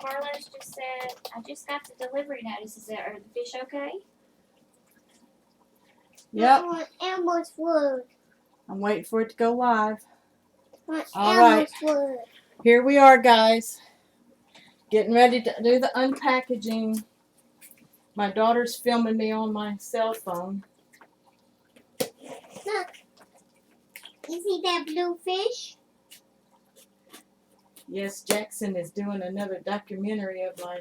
Carlos just said, I just got the delivery notice. Are the fish okay? Yep. I want Elmo's word. I'm waiting for it to go live. All Elmo's right. word. Here we are, guys. Getting ready to do the unpackaging. My daughter's filming me on my cell phone. Look. You see that blue fish? Yes, Jackson is doing another documentary of my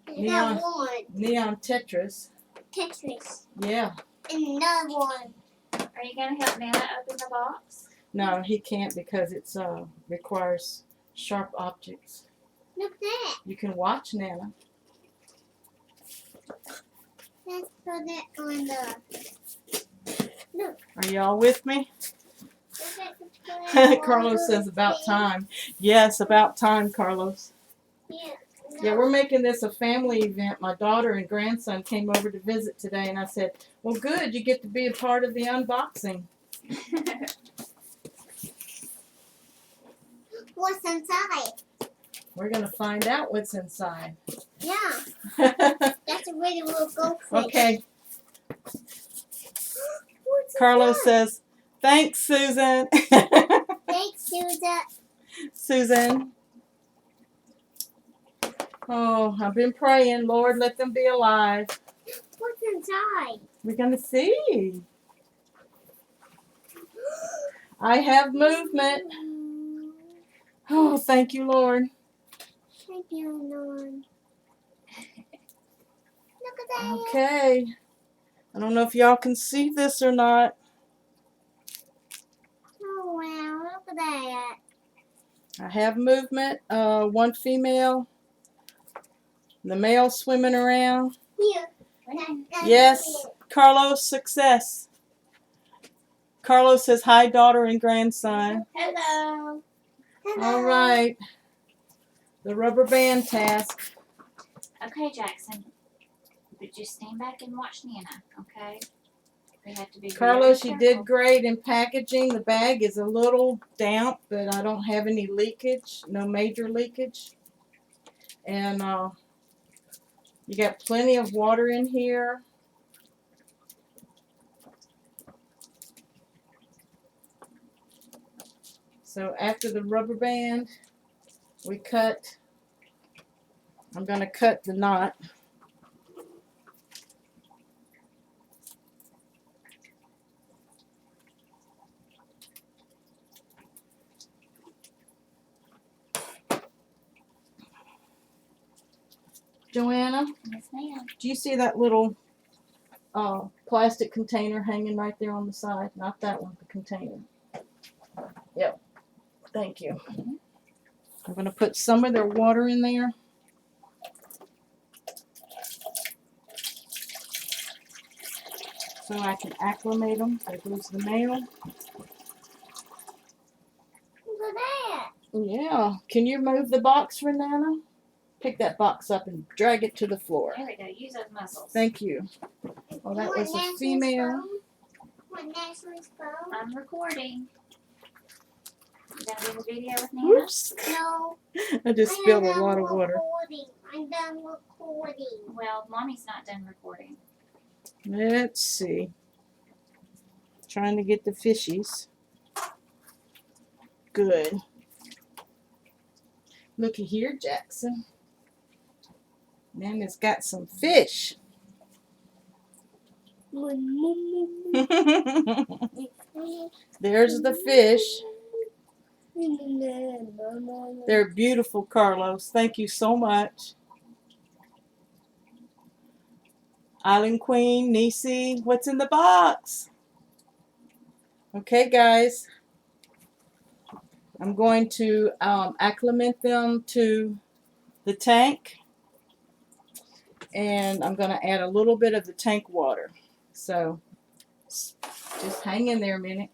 That one. neon Tetris. Tetris. Yeah. And another one. Are you going to help Nana open the box? No, he can't because it's requires sharp objects. Look at that. You can watch Nana. Let's put it on the... Look. Are y'all with me? Look at Carlos says about time. Yes, about time, Carlos. Yeah. Yeah, we're making this a family event. My daughter and grandson came over to visit today, and I said, well, good, you get to be a part of the unboxing. What's inside? We're going to find out what's inside. Yeah. That's a really little goldfish. Okay. What's Carlos inside? says, thanks, Susan. Thanks, Susan. Susan. Oh, I've been praying, Lord, let them be alive. What's inside? We're going to see. I have movement. Oh, thank you, Lord. Thank you, Lord. Look at that. Okay. I don't know if y'all can see this or not. Oh, wow. Look at that. I have movement. One female. The male swimming around. Here. Yes. Carlos, success. Carlos says, hi, daughter and grandson. Hello. Hello. All right. The rubber band task. Okay, Jackson. But just stand back and watch Nana, okay? We have to be Carlos, very you careful. did great in packaging. The bag is a little damp, but I don't have any leakage. No major leakage. And you got plenty of water in here. So after the rubber band, we cut. I'm going to cut the knot. Joanna, Yes, ma'am. do you see that little plastic container hanging right there on the side? Not that one, the container. Yep. Thank you. I'm going to put some of their water in there. So I can acclimate them. There goes the male. Look at that. Yeah. Can you move the box for Nana? Pick that box up and drag it to the floor. There we go. Use those muscles. Thank you. Oh, that was a female. Want Natalie's phone? I'm recording. You gonna do the video with Nana? Oops. No. I just spilled a lot of water. I'm done recording. Well, Mommy's not done recording. Let's see. Trying to get the fishies. Good. Looky here, Jackson. Nana's got some fish. There's the fish. They're beautiful, Carlos. Thank you so much. Island Queen, Nisi, what's in the box? Okay, guys. I'm going to acclimate them to the tank. And I'm going to add a little bit of the tank water. So just hang in there a minute.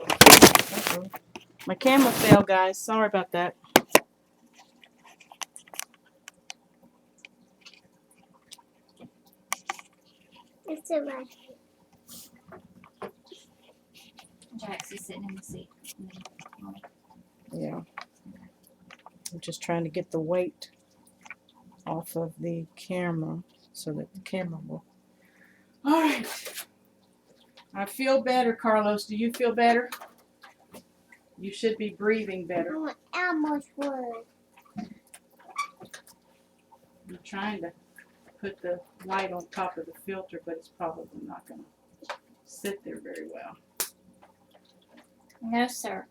Uh-oh. My camera fell, guys. Sorry about that. It's a right. Jax is sitting in the seat. Yeah. I'm just trying to get the weight off of the camera so that the camera will. All right. I feel better, Carlos. Do you feel better? You should be breathing better. Oh, Elmo's word. I'm trying to put the light on top of the filter, but it's probably not going to sit there very well. No, sir.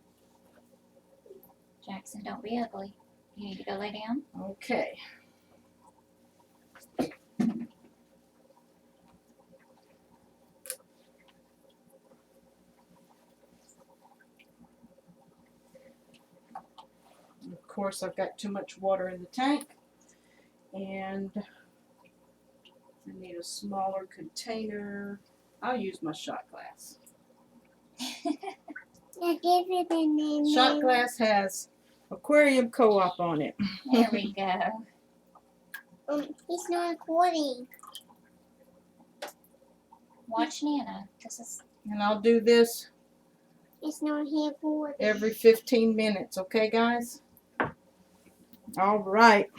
Jackson, don't be ugly. You need to go lay down. Okay. Of course, I've got too much water in the tank, and I need a smaller container. I'll use my shot glass. Now give it a name. Shot glass has Aquarium Co-op on it. There we go. He's not recording. Watch Nana. This is And I'll do this It's not here recording. every 15 minutes, okay, guys? All right.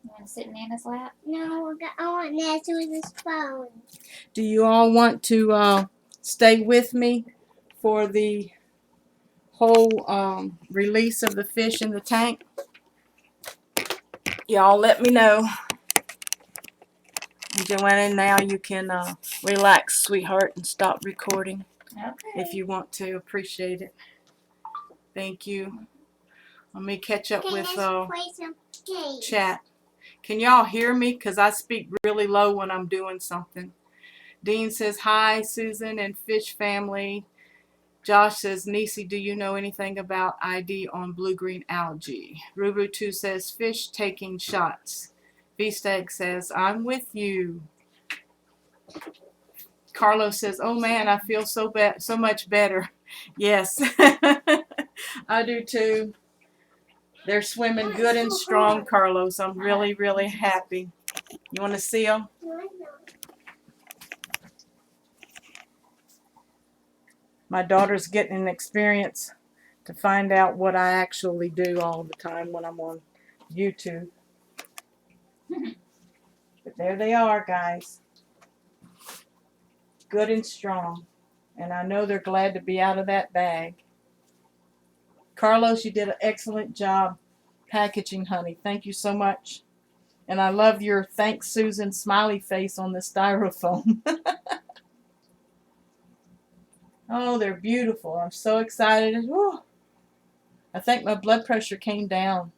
you want to sit in Nana's lap? No, I want Nat to use his phone. Do you all want to stay with me for the whole release of the fish in the tank? Y'all let me know. And Joanna, now you can relax, sweetheart, and stop recording Okay. if you want to. Appreciate it. Thank you. Let me catch up Okay, with let's play some games. chat. Can y'all hear me? Because I speak really low when I'm doing something. Dean says, hi, Susan and Fish Family. Josh says, Nisi, do you know anything about ID on blue-green algae? Rubu2 says, fish taking shots. V-Stag says, I'm with you. Carlos says, oh man, I feel so much better. Yes, I do too. They're swimming good and strong, Carlos. I'm really, really happy. You want to see them? My daughter's getting an experience to find out what I actually do all the time when I'm on YouTube. But there they are, guys. Good and strong. And I know they're glad to be out of that bag. Carlos, you did an excellent job packaging, honey. Thank you so much. And I love your thanks, Susan, smiley face on the styrofoam. Oh, they're beautiful. I'm so excited. Whew. I think my blood pressure came down.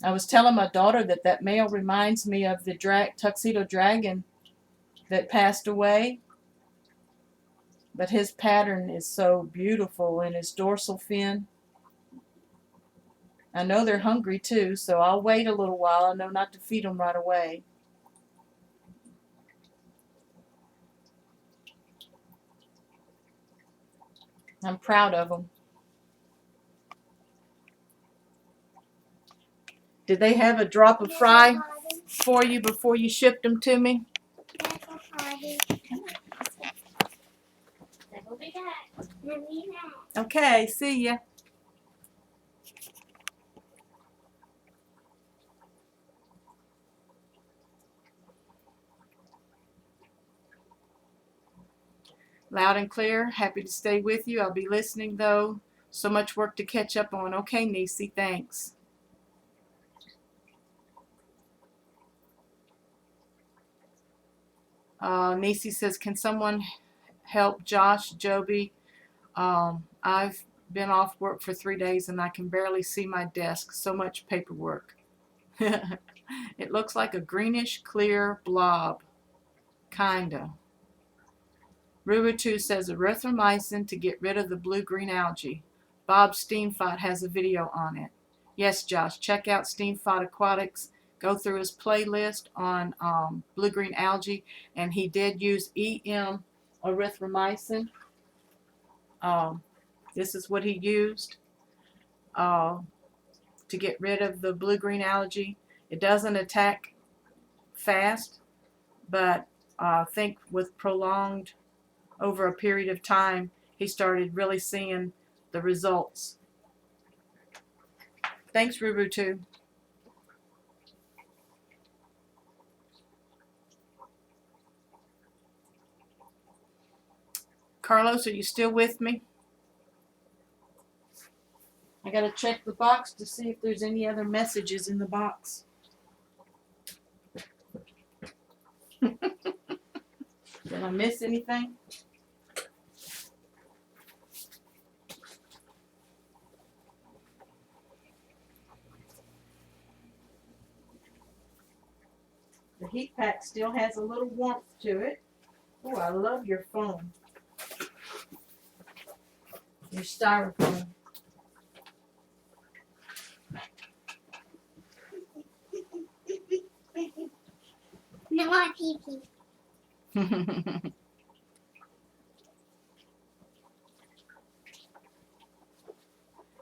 I was telling my daughter that male reminds me of the tuxedo dragon that passed away. But his pattern is so beautiful in his dorsal fin. I know they're hungry too, so I'll wait a little while. I know not to feed them right away. I'm proud of them. Did they have a drop of fry for you before you shipped them to me? Then we'll be back. Okay, see ya. Loud and clear. Happy to stay with you. I'll be listening though. So much work to catch up on. Okay, Nisi, thanks. Nisi says, can someone help Josh, Joby? I've been off work for 3 days and I can barely see my desk. So much paperwork. It looks like a greenish clear blob. Kinda. Rubu2 says erythromycin to get rid of the blue-green algae. Bob Steamfight has a video on it. Yes, Josh, check out Steamfight Aquatics. Go through his playlist on blue-green algae, and he did use EM erythromycin. This is what he used to get rid of the blue-green algae. It doesn't attack fast, but I think with prolonged over a period of time, he started really seeing the results. Thanks, Rubu, too. Carlos, are you still with me? I gotta check the box to see if there's any other messages in the box. Did I miss anything? The heat pack still has a little warmth to it. Oh, I love your foam. Your styrofoam. No more pee-pee.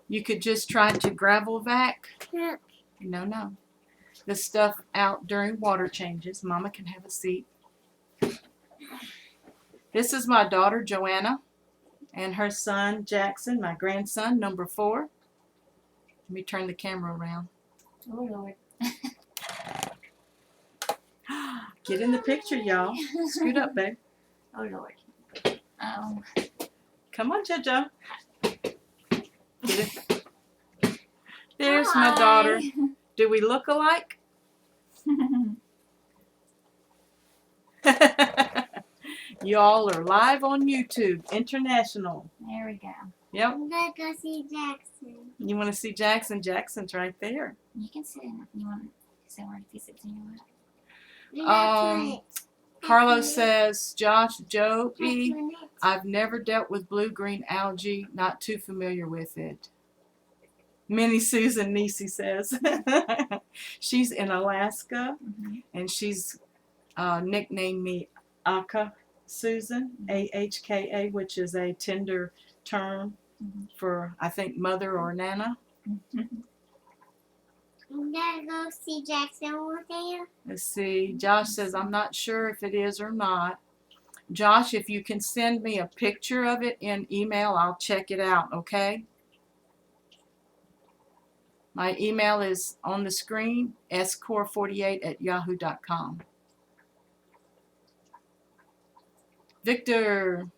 You could just try to gravel vac. No. No. The stuff out during water changes. Mama can have a seat. This is my daughter, Joanna, and her son, Jackson, my grandson, number 4. Let me turn the camera around. Oh, Lord. Get in the picture, y'all. Scoot up, babe. Oh, Lord. Oh. Come on, JoJo. Get it. There's my daughter. Do we look alike? Y'all are live on YouTube, international. There we go. Yep. I'm gonna go see Jackson. You want to see Jackson? Jackson's right there. You can sit in. You want to sit where he sits in your lap? Carlos says, Josh, Joey, I've never dealt with blue-green algae, not too familiar with it. Minnie Susan Nisi says. She's in Alaska, and she's nicknamed me Aka Susan, A-H-K-A, which is a tender term for, I think, mother or nana. I'm gonna go see Jackson over there. Let's see. Josh says, I'm not sure if it is or not. Josh, if you can send me a picture of it in email, I'll check it out, okay? My email is on the screen, score48@yahoo.com. Victor,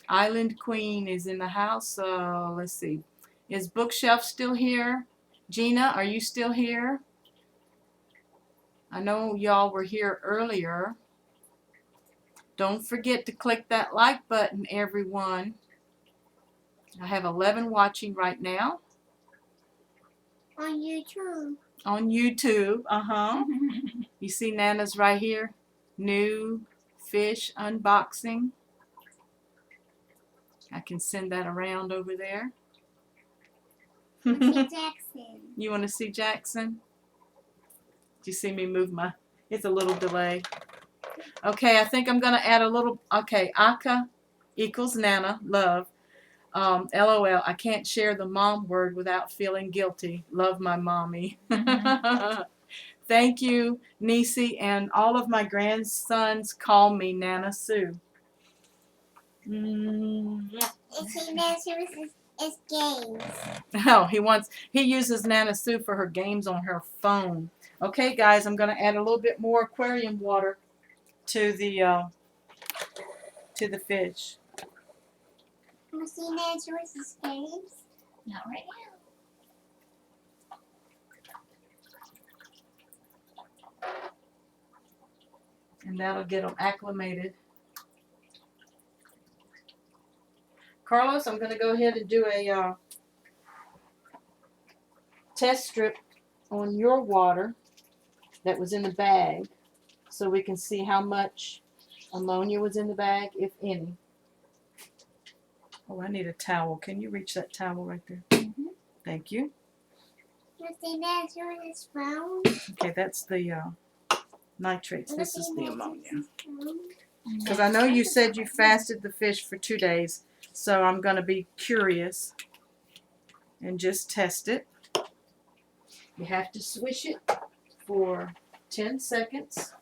Island Queen is in the house, so let's see. Is Bookshelf still here? Gina, are you still here? I know y'all were here earlier. Don't forget to click that like button, everyone. I have 11 watching right now. On YouTube. On YouTube, You see Nana's right here. New fish unboxing. I can send that around over there. See Jackson. You want to see Jackson? Do you see me move my... It's a little delay. Okay, I think I'm going to add a little... Okay, Aka equals Nana, love. LOL, I can't share the mom word without feeling guilty. Love my mommy. Thank you, Nisi, and all of my grandsons call me Nana Sue. It's games. Oh, he uses Nana Sue for her games on her phone. Okay, guys, I'm going to add a little bit more aquarium water to the fish. I'm seeing Nancy's games. Not right now. And that'll get them acclimated. Carlos, I'm going to go ahead and do a test strip on your water that was in the bag so we can see how much ammonia was in the bag, if any. Oh, I need a towel. Can you reach that towel right there? Thank you. I'm seeing Nancy's phone. Okay, that's the nitrates. This is the ammonia. phone. Because I know you said you fasted the fish for 2 days, so I'm going to be curious and just test it. You have to swish it for 10 seconds.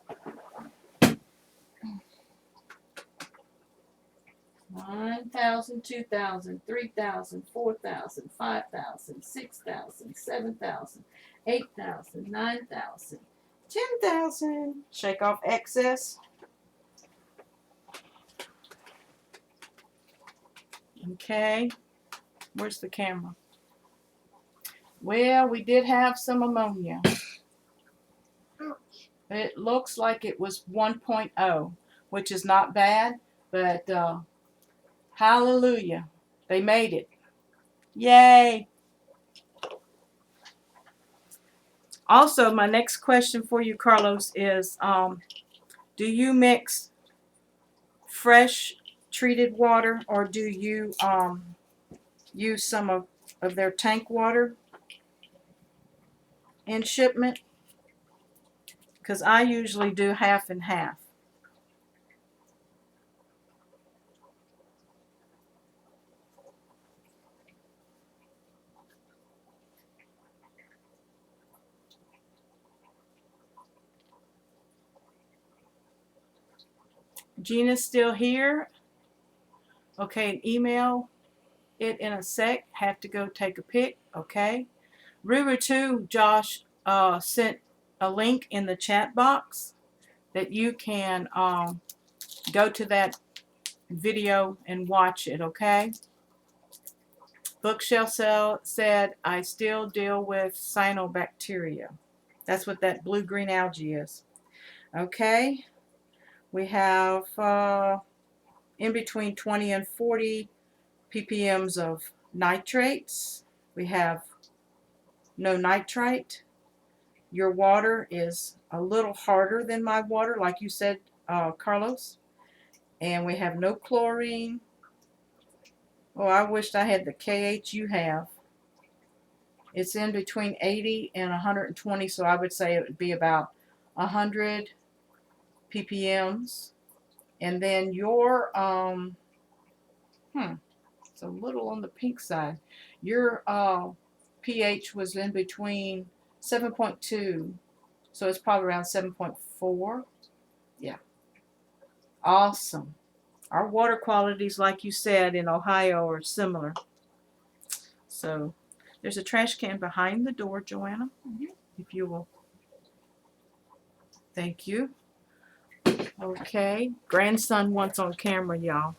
1,000, 2,000, 3,000, 4,000, 5,000, 6,000, 7,000, 8,000, 9,000, 10,000. Shake off excess. Okay. Where's the camera? Well, we did have some ammonia. It looks like it was 1.0, which is not bad, but hallelujah, they made it. Yay! Also, my next question for you, Carlos, is do you mix fresh treated water, or do you use some of their tank water in shipment? Because I usually do half and half. Gina's still here. Okay, email it in a sec. Have to go take a pic. Okay. Ruru 2, Josh sent a link in the chat box that you can go to that video and watch it. Okay. Bookshelf said, I still deal with cyanobacteria. That's what that blue-green algae is. Okay. We have in between 20 and 40 ppms of nitrates. We have no nitrite. Your water is a little harder than my water, like you said, Carlos. And we have no chlorine. Oh, I wished I had the KH you have. It's in between 80 and 120, so I would say it would be about 100 ppms. And then your, it's a little on the pink side. Your pH was in between 7.2, so it's probably around 7.4. Yeah. Awesome. Our water qualities, like you said, in Ohio are similar. So there's a trash can behind the door, Joanna, if you will. Thank you. Okay. Grandson wants on camera, y'all.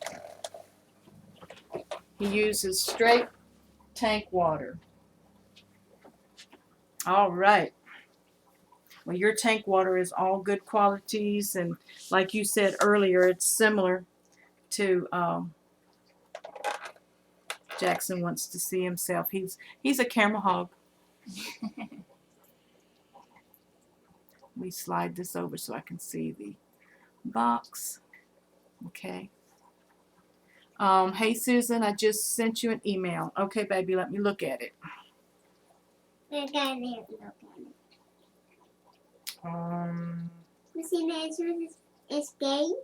He uses straight tank water. All right. Well, your tank water is all good qualities, and like you said earlier, it's similar to Jackson wants to see himself. He's a camera hog. Let me slide this over so I can see the box. Okay. Hey Susan, I just sent you an email. Okay, baby, let me look at it. I got it. Look at it. You see the answer is games?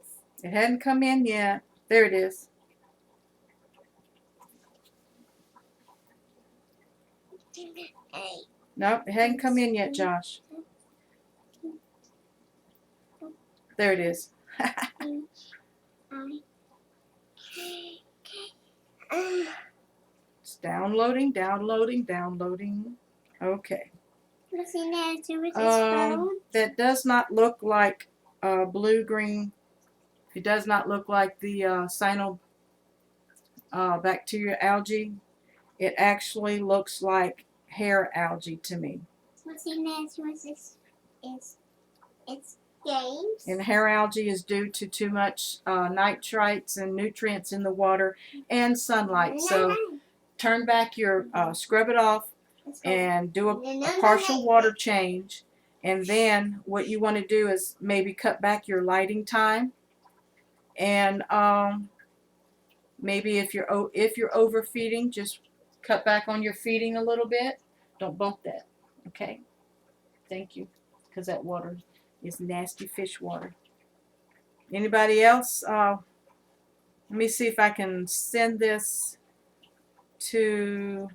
It hadn't come in yet. There it is. Nope, it hadn't come in yet, Josh. There it is. It's downloading, downloading, downloading. Okay. What's the answer with his phone? That does not look like blue-green. It does not look like the cyanobacteria algae. It actually looks like hair algae to me. What's the answer with this? It's games. And hair algae is due to too much nitrites and nutrients in the water and sunlight. So turn back your, scrub it off and do a partial water change. And then what you want to do is maybe cut back your lighting time. And maybe if you're overfeeding, just cut back on your feeding a little bit. Don't bump that. Okay? Thank you. Because that water is nasty fish water. Anybody else? Let me see if I can send this to...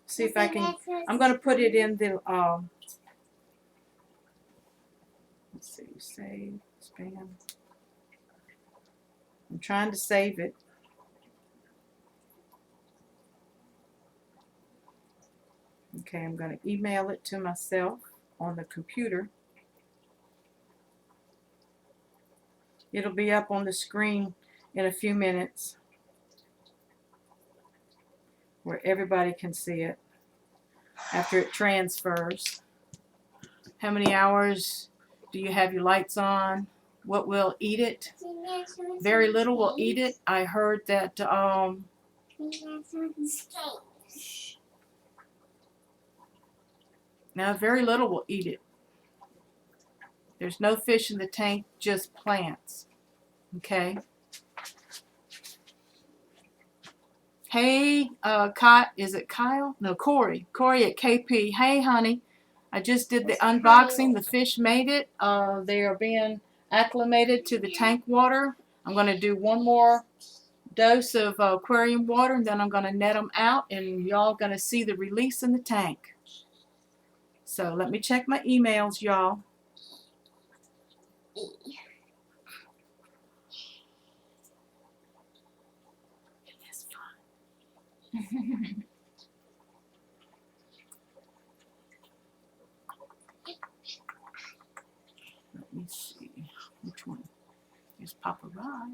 See if I can... I'm going to put it in the... let's see. Save. Spam. trying to save it. Okay, I'm going to email it to myself on the computer. It'll be up on the screen in a few minutes where everybody can see it after it transfers. How many hours do you have your lights on? What will eat it? Very little will eat it. I heard that now very little will eat it. There's no fish in the tank, just plants. Okay. Hey, is it Kyle? No, Corey. Corey at KP. Hey, honey. I just did the unboxing. The fish made it. They are being acclimated to the tank water. I'm going to do one more dose of aquarium water, and then I'm going to net them out, and y'all going to see the release in the tank. So let me check my emails, y'all. It's fun. Let me see which one is Papa Rod.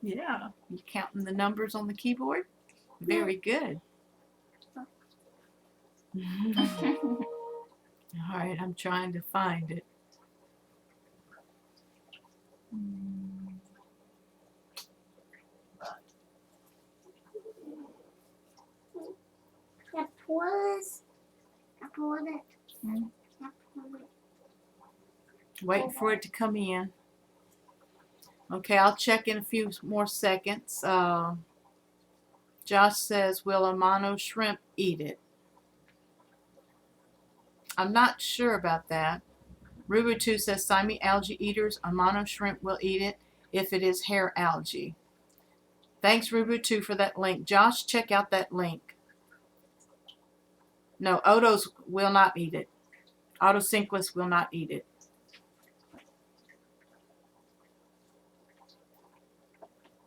Yeah, you counting the numbers on the keyboard? Very good. All right, I'm trying to find it. Waiting for it to come in. Okay, I'll check in a few more seconds. Josh says, will a mono shrimp eat it? I'm not sure about that. Rubu2 says, Simi algae eaters, a mono shrimp will eat it if it is hair algae. Thanks, Rubu2, for that link. Josh, check out that link. No, Odos will not eat it. Autosynclus will not eat it.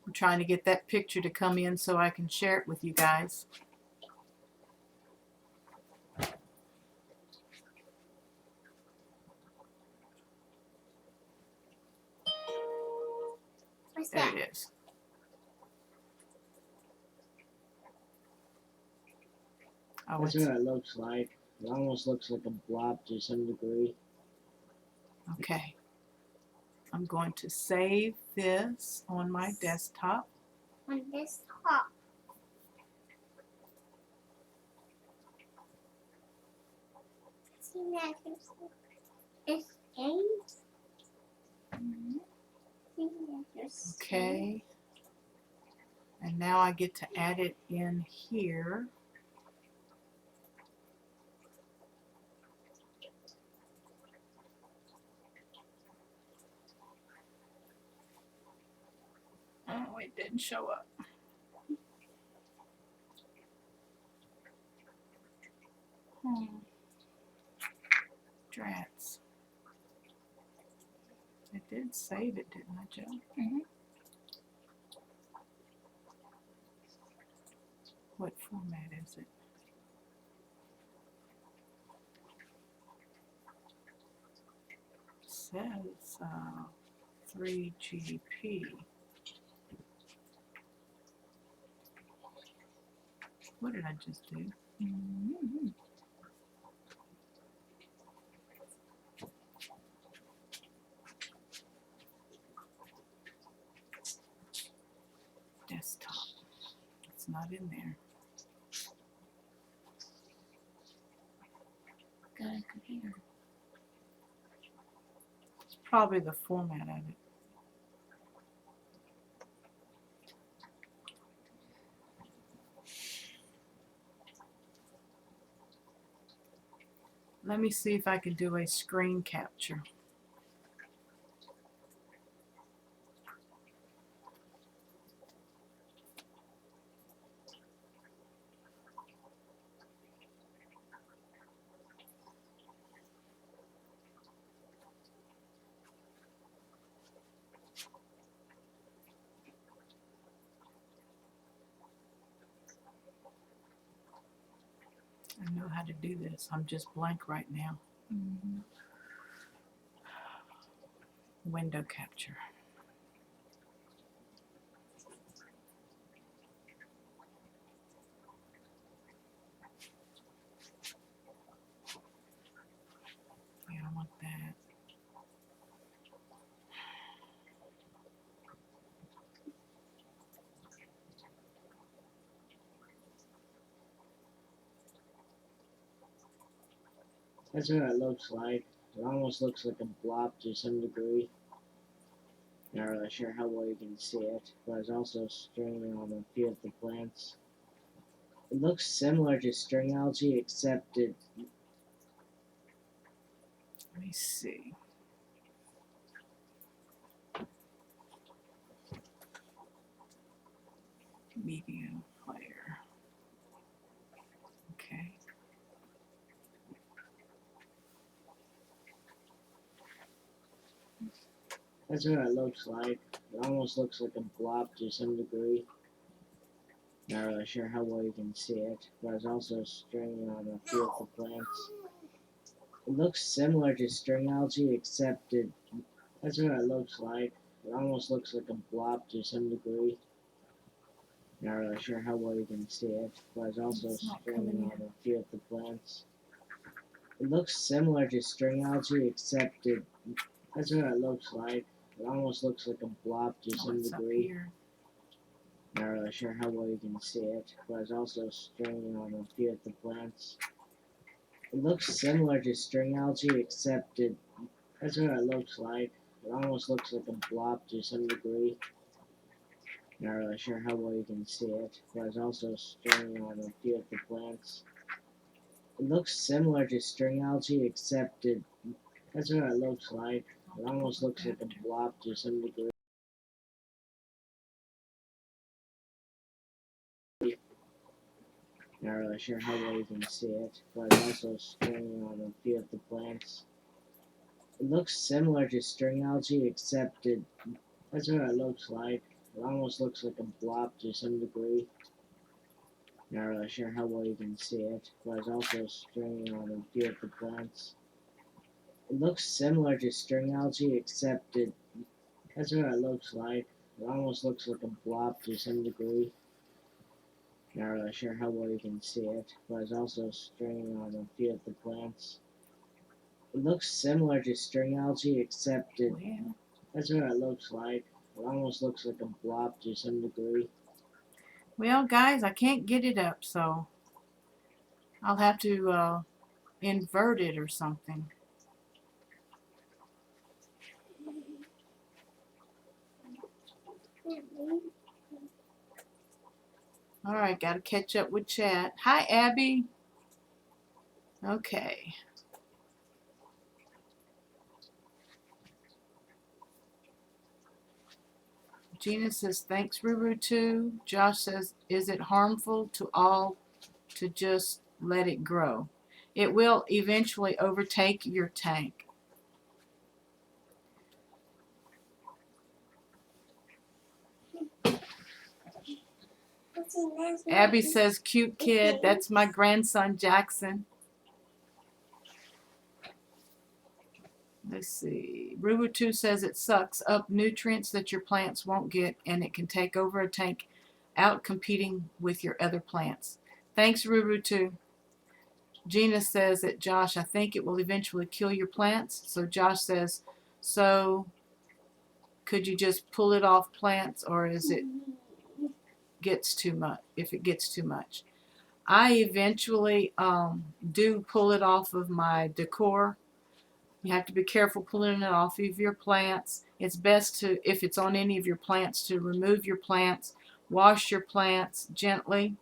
I'm trying to get that picture to come in so I can share it with you guys. There it is. Oh, That's what it looks like. It almost looks like a blob to some degree. okay. I'm going to save this on my desktop. On this top. See that? It's eight. Okay. And now I get to add it in here. Oh, it didn't show up. Drats. I did save it, didn't I, Joe? Mm-hmm. What format is it? It says 3GP. What did I just do? Mm-hmm. Desktop. It's not in there. Got a computer. It's probably the format of it. Let me see if I can do a screen capture. how to do this. I'm just blank right now. Window capture. Yeah, I want that. That's what it looks like. It almost looks like a blob to some degree. Not really sure how well you can see it, but it's also string on a few of the plants. It looks similar to string algae, except it. Let me see. Media player. Okay. That's what it looks like. It almost looks like a blob to some degree. Not really sure how well you can see it, but it's also string on a few of the plants. It looks similar to string algae, except it. That's what it looks like. It almost looks like a blob to some degree. Not really sure how well you can see it, but it's also It's not string coming on a few of the plants. It looks similar to string algae, except it. That's what it looks like. It almost looks like a blob to Oh, some it's up degree. here. Not really sure how well you can see it, but it's also string on a few of the plants. It looks similar to string algae, except it. That's what it looks like. It almost looks like a blob to some degree. Not really sure how well you can see it, but it's also string on a few of the plants. It looks similar to string algae, except it. That's what it looks like. It almost looks like a blob to some degree. Not really sure how well you can see it, but it's also string on a few of the plants. It looks similar to string algae, except it. That's what it looks like. It almost looks like a blob to some degree. Not really sure how well you can see it, but it's also string on a few of the plants. It looks similar to string algae, except it. That's what it looks like. It almost looks like a blob to some degree. Not really sure how well you can see it, but it's also string on a few of the plants. It looks similar to string algae, except it. Well, That's what it looks like. It almost looks like a blob to some degree. well, guys, I can't get it up, so I'll have to invert it or something. All right, got to catch up with chat. Hi, Abby. Okay. Gina says, thanks, Ruru, too. Josh says, is it harmful to all to just let it grow? It will eventually overtake your tank. Abby says, cute kid. That's my grandson, Jackson. Let's see. Ruru2 says it sucks up nutrients that your plants won't get, and it can take over a tank, out competing with your other plants. Thanks, Ruru2. Gina says that, Josh, I think it will eventually kill your plants. So Josh says, so could you just pull it off plants, or is it gets too much? If it gets too much, I eventually do pull it off of my decor. You have to be careful pulling it off of your plants. It's best to, if it's on any of your plants, to remove your plants, wash your plants gently,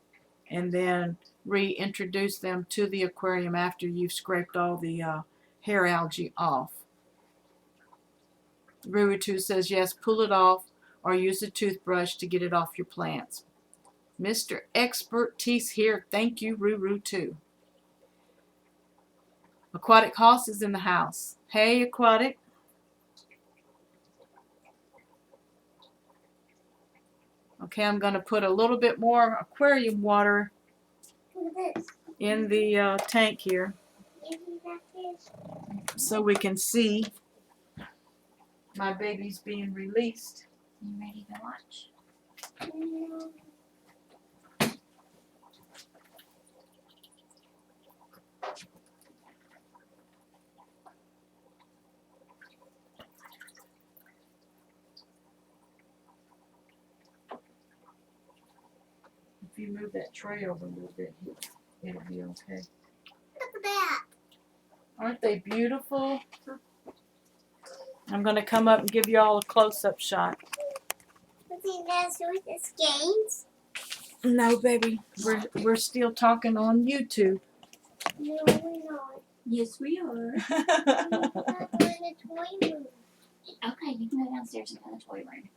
and then reintroduce them to the aquarium after you've scraped all the hair algae off. Ruru2 says, yes, pull it off or use a toothbrush to get it off your plants. Mr. Expertise here. Thank you, Ruru2. Aquatic Hoss is in the house. Hey, Aquatic. Okay, I'm going to put a little bit more aquarium water Look at this. in the tank here Give me that fish. so we can see my babies being released. You ready to watch? No. If you move that tray over a little bit, it'll be okay. Look at that. Aren't they beautiful? I'm going to come up and give you all a close-up shot. What's in that with the skates? No, baby. We're still talking on YouTube. No, we're not. Yes, we are. We're not in the toy room. Okay, you can go downstairs and go to the toy room.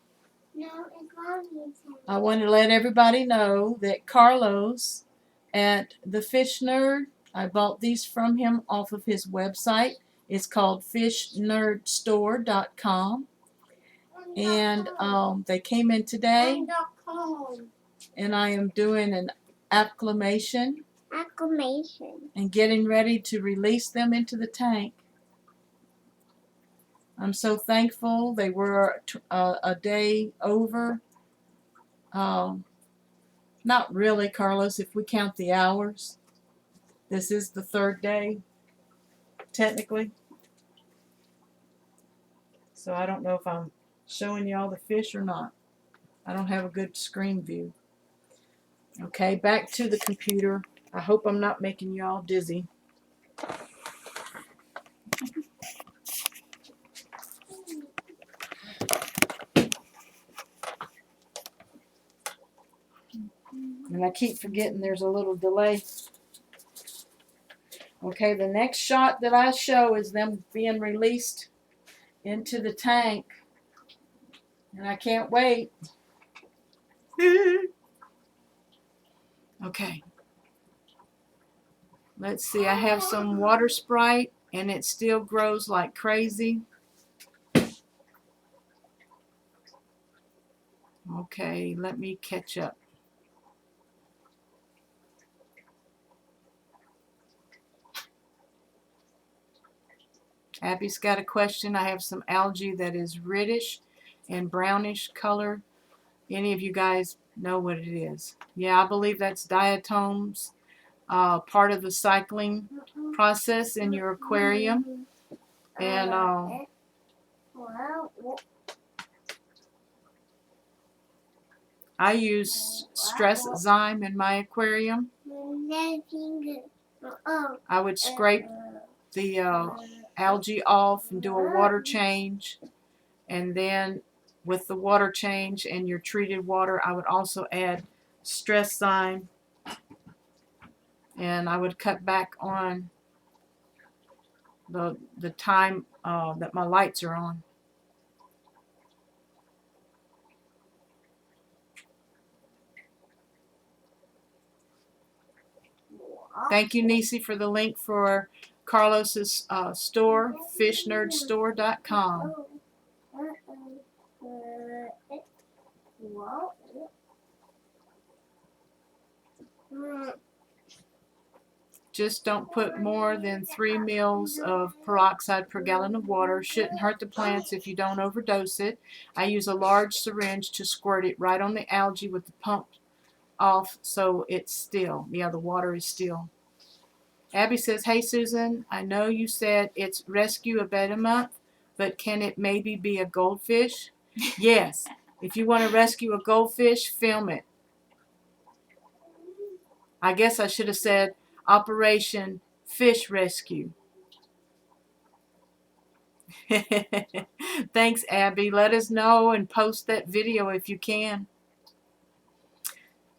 No, it's Mommy's house. I want to let everybody know that Carlos at the Fish Nerd, I bought these from him off of his website. It's called fishnerdstore.com. And they came in today, and I am doing an acclimation and getting ready to release them into the tank. I'm so thankful. They were a day over. Not really, Carlos, if we count the hours. This is the third day, technically. So I don't know if I'm showing you all the fish or not. I don't have a good screen view. Okay, back to the computer. I hope I'm not making you all dizzy. And I keep forgetting there's a little delay. Okay, the next shot that I show is them being released into the tank. And I can't wait. Okay. Let's see, I have some water Sprite and it still grows like crazy. Okay, let me catch up. Abby's got a question. I have some algae that is reddish and brownish color. Any of you guys know what it is? Yeah, I believe that's diatoms, part of the cycling process in your aquarium. And I use stress zyme in my aquarium. I would scrape the algae off and do a water change, and then with the water change and your treated water, I would also add stress zyme, and I would cut back on the time that my lights are on. Thank you, Nisi, for the link for Carlos's store, fishnerdstore.com. Just don't put more than 3 mils of peroxide per gallon of water. Shouldn't hurt the plants if you don't overdose it. I use a large syringe to squirt it right on the algae with the pump off so it's still. Yeah, the water is still. Abby says, hey Susan, I know you said it's rescue a betta month, but can it maybe be a goldfish? Yes. If you want to rescue a goldfish, film it. I guess I should have said Operation Fish Rescue. Thanks, Abby. Let us know and post that video if you can.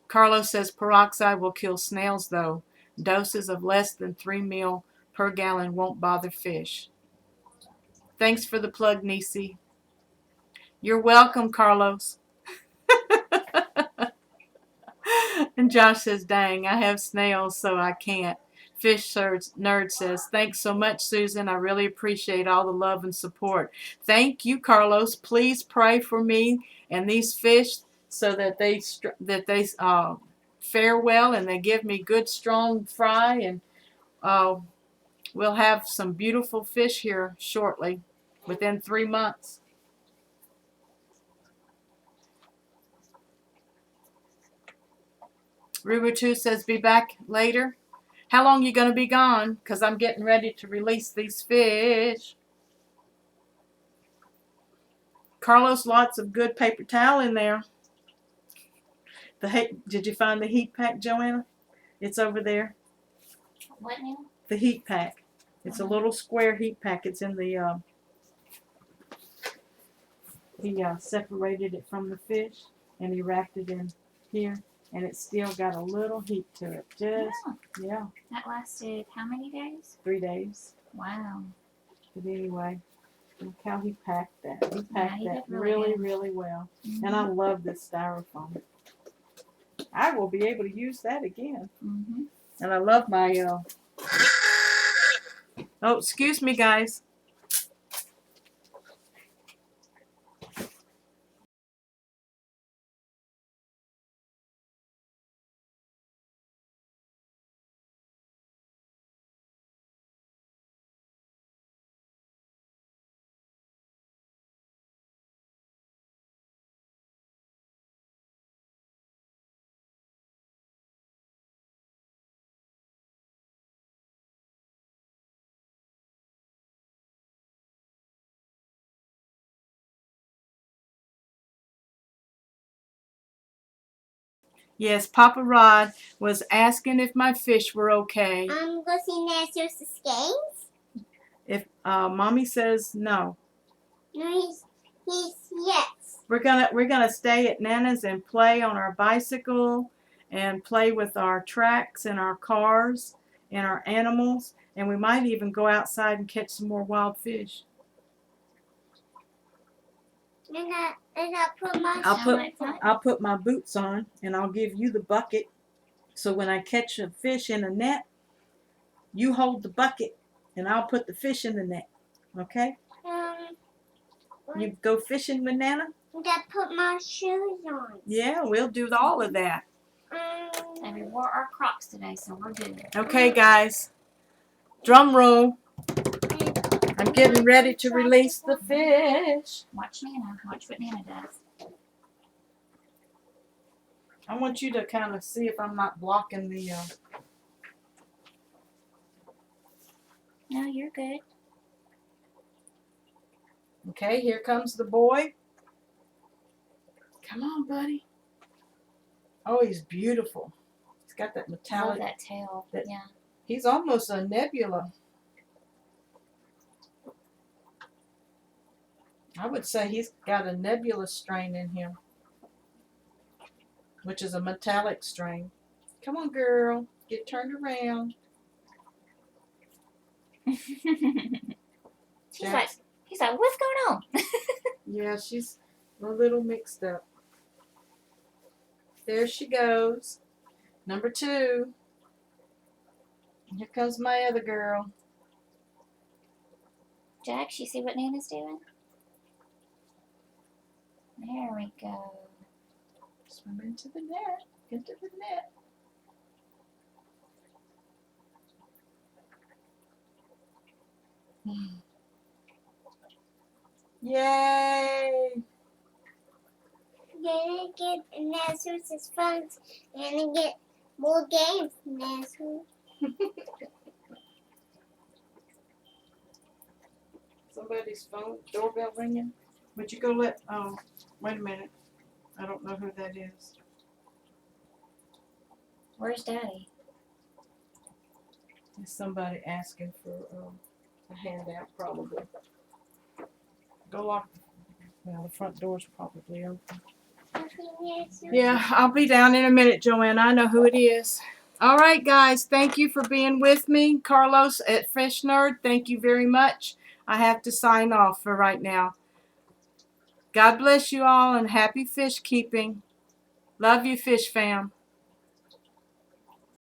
Carlos says peroxide will kill snails, though. Doses of less than 3 ml per gallon won't bother fish. Thanks for the plug, Nisi. You're welcome, Carlos. And Josh says, dang, I have snails, so I can't. Fish Nerd says, thanks so much, Susan. I really appreciate all the love and support. Thank you, Carlos. Please pray for me and these fish so that they fare well, and they give me good strong fry, and we'll have some beautiful fish here shortly, within 3 months. Ruber2 says be back later. How long you going to be gone? Because I'm getting ready to release these fish. Carlos, lots of good paper towel in there. Did you find the heat pack, Joanna? It's over there. What now? The heat pack. It's a little square heat pack. It's in the, he separated it from the fish, and he wrapped it in here, and it's still got a little heat to it. Just, Oh, yeah, that lasted how many days? 3 days. Wow. But anyway, look how he packed that. He Yeah, packed he that did really good. really well. Mm-hmm. And I love this styrofoam. I will be able to use that again. Mm-hmm. And I love my, oh, excuse me, guys. Yes, Papa Rod was asking if my fish were okay. I'm going to answer the skeins. If Mommy says no, No, he's yes. we're gonna stay at Nana's and play on our bicycle and play with our tracks and our cars and our animals, and we might even go outside and catch some more wild fish. And I put my I'll put my boots on, and I'll give you the bucket. So when I catch a fish in a net, you hold the bucket, and I'll put the fish in the net. Okay? You go fishing with Nana? I put my shoes on. Yeah, we'll do all of that. And we wore our Crocs today, so we're good. Okay, guys. Drum roll. I'm getting ready to release the fish. Watch Nana. Watch what Nana does. I want you to kind of see if I'm not blocking the... No, you're good. Okay, here comes the boy. Come on, buddy. Oh, he's beautiful. He's got that I love metallic... that tail. Yeah. He's almost a nebula. I would say he's got a nebula strain in him, which is a metallic strain. Come on, girl. Get turned around. He's like, what's going on? Yeah, she's a little mixed up. There she goes. Number 2. Here comes my other girl. Jax, you see what Nana's doing? There we go. Swim into the net. Into the net. Yay! Gonna get Nazar's phones and get more games from Nazareth. Somebody's phone doorbell ringing. Would you go let wait a minute. I don't know who that is. Where's Daddy? It's somebody asking for a handout probably. Go lock. Well, the front door's probably open. Yeah, I'll be down in a minute, Joanna. I know who it is. All right, guys. Thank you for being with me. Carlos at Fish Nerd, thank you very much. I have to sign off for right now. God bless you all and happy fish keeping. Love you, fish fam.